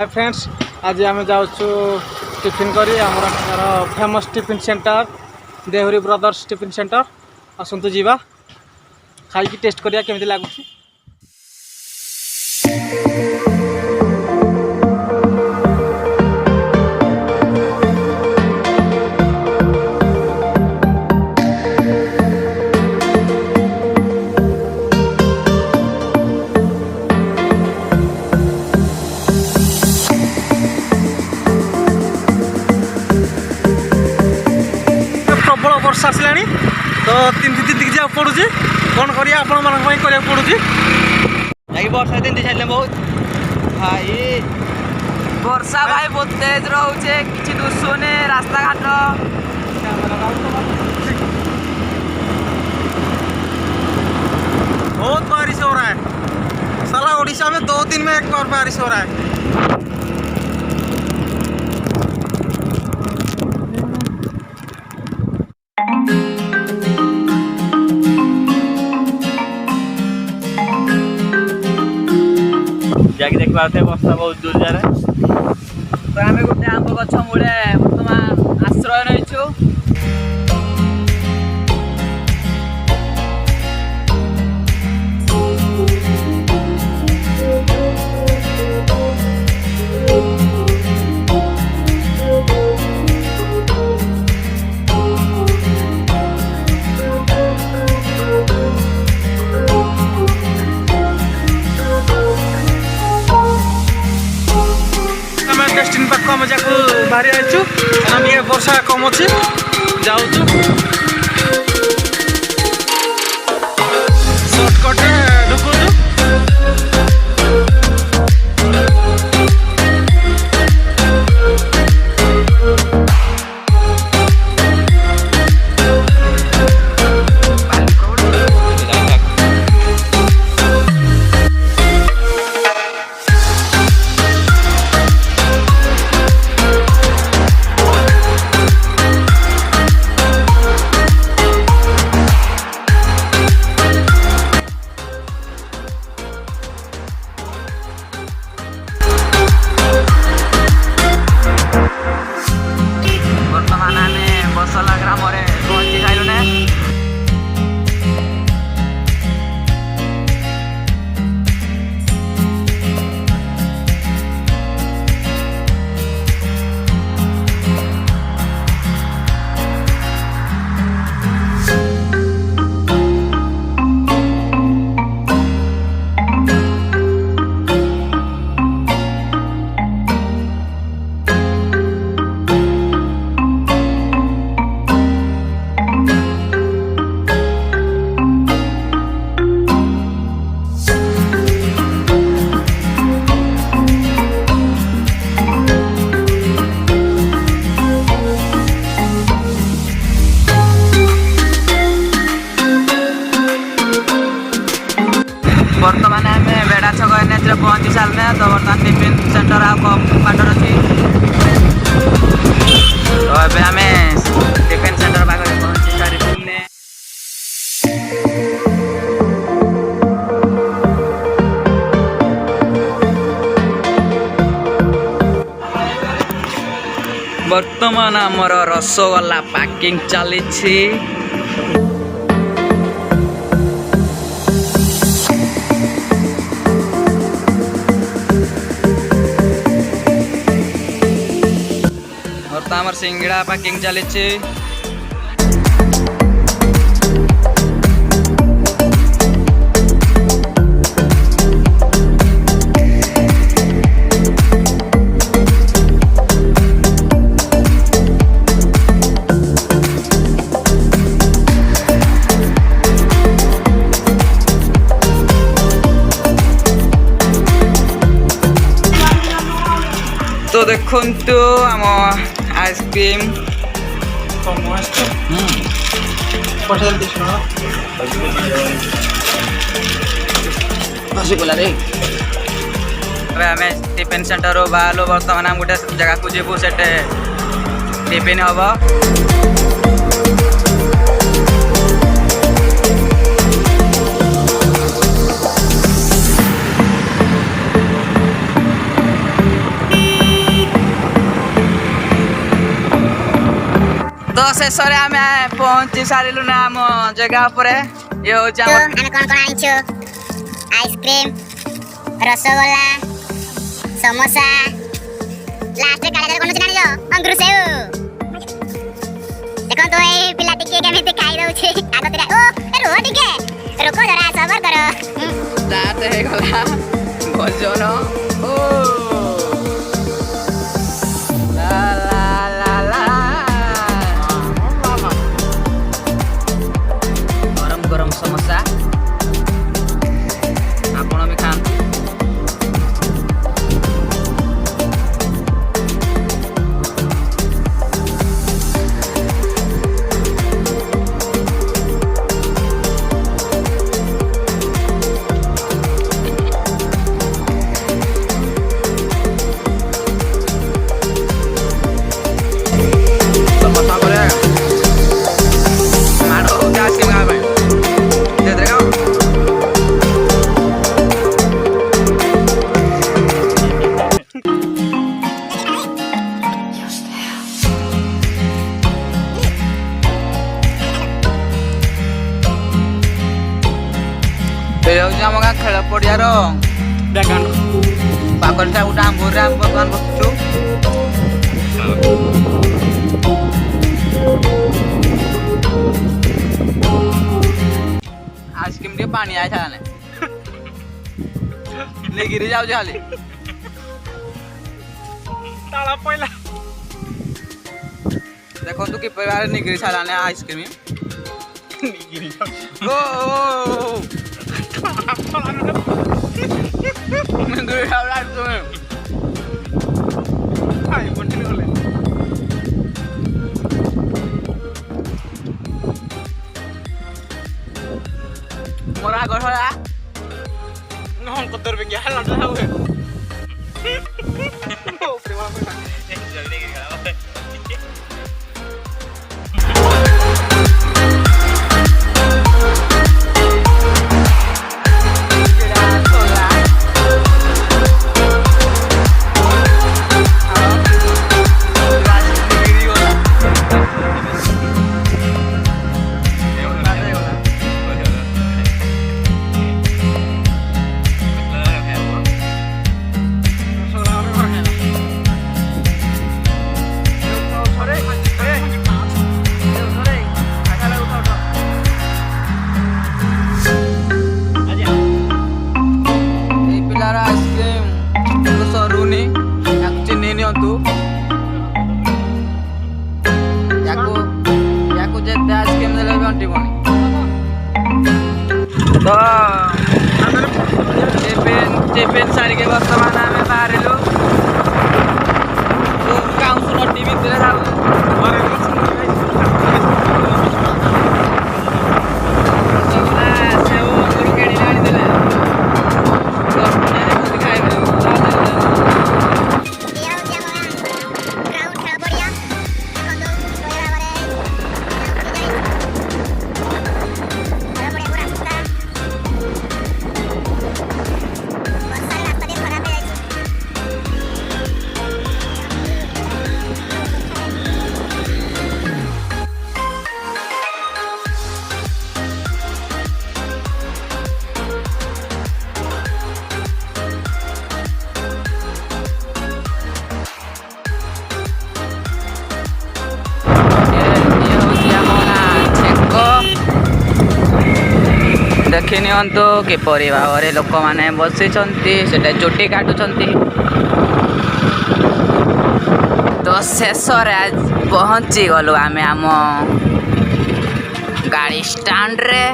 Friends आज आम जाऊँ टिफिन करी famous tiffin centre Dehuri brothers tiffin centre आसतु जीवा खाई टेस्ट करिया केमिति लागुछि। प्रबल वर्षा आसला तो तीन जा पड़ुची कौन करिया आपण मानक करिया पड़ुची यही वर्षा दिन छाड़े बहुत भाई वर्षा भाई बहुत तेज रोचे किसी दुसुने रास्ता घाट बहुत बारिश हो रहा है। साला उड़ीसा में 2 दिन में एक बार बारिश हो रहा है। जाके देख पाते वर्षा बहुत दूर जा रहा है। तो आम गोटे आंब गछ मूले बर्तमान आश्रय रहीचु। डेस्टिन पाख आम जाकू बाहरी आईचु टे वर्षा कम अच्छी जाऊँ सर्टकट ढुकुचु। बर्तमान आम बेड़ा छक एनएच पहुँची सारे तो बर्तमान टिफिन सेंटर आ कम बाटर अच्छी तो ये आम टिफिन सेंटर पाखे पहुँची सारी बर्तमान आमर रसगोला पैकिंग चली। आमर सिंगड़ा पैकिंग चली। तो देखु आम आइसक्रीम टिफिन सेंटर बाहर बर्तमान आम गोटे जगह को जीवु से टिफिन हम तो शेषରେ ଆମେ ପହଞ୍ଚି ସାରିଲୁ ନା ଆମ ଜାଗା ଉପରେ ଇଏ ହଉଛି ଆମ ଆମେ କଣ କଣ ଆଣିଛୁ ଆଇସ୍କ୍ରିମ ରସଗୋଲା ସମୋସା ଲାଷ୍ଟ କାଳେ କଣ ଜାଣିଛ ଅଙ୍ଗୁର ସେଉ ଦେଖନ୍ତୁ ଏଇ ପିଲା ଟିକେ କେମିତି ଖାଇ ଦଉଛି ଆଗ ଟିକେ ଓ ରୁହ ଟିକେ ରୋକ ଜରା ସବର କର ଷ୍ଟାର୍ଟ ହେଇଗଲା ଭୋଜନ ଓ ଲା ଲା ଲା ଲା ଗରମ ଗରମ ସମୋସା ଆପଣ ବି ଖାଆନ୍ତୁ समोसा बोले मारो गैस के में दे देगा ଏ ହେଉଛି ଆମ ଗାଁ ଖେଳ ପଡ଼ିଆର ବ୍ୟାକ୍ଗ୍ରାଉଣ୍ଡ ପାଖରେ ଥିବା ଗୋଟେ ଆମ୍ବରେ ଆମେ ବର୍ତ୍ତମାନ ବସୁଛୁ आइसक्रीम ଟିକେ ପାଣି ଆଇ ଥାନେ ନେଇକିରି ଯାଉଛି ଖାଲି ତାଳ ପଇଲା ଦେଖନ୍ତୁ କିପରି ଭାବରେ ନେଇକିରି ଛାଡ଼ିଲାନେ ଆଇସକ୍ରିମ ନିଗିରି ଯାଉଛି ଓ ନେଇକିରି ଛାଡ଼ିଲା ତୁମେ ଖାଇ ବଣ୍ଟିଲି ଗଲେ ମୋର ଆଗ ଛଡ଼ା নহন কদর বেগে হালা না হবে ও প্রেমা প্রেমা জলদি গেল ସରୁନି ୟାକୁ ଚିହ୍ନି ନିଅନ୍ତୁ ୟାକୁ ଯେତେ ଆଇସ୍କ୍ରିମ୍ ଦେଲେ ବି ଅଣ୍ଟିବନି ତ ଟିଫିନ୍ ସାରିକି ବର୍ତ୍ତମାନ ଆମେ ବାହାରିଲୁ କାଉଁସୁର ଟି ଭିତରେ देखि नियंतु किपरि भाव लोक मैंने बसी से चुटी काटुंट तो शेष पहुँची गलु आम गाड़ी स्टैंड रे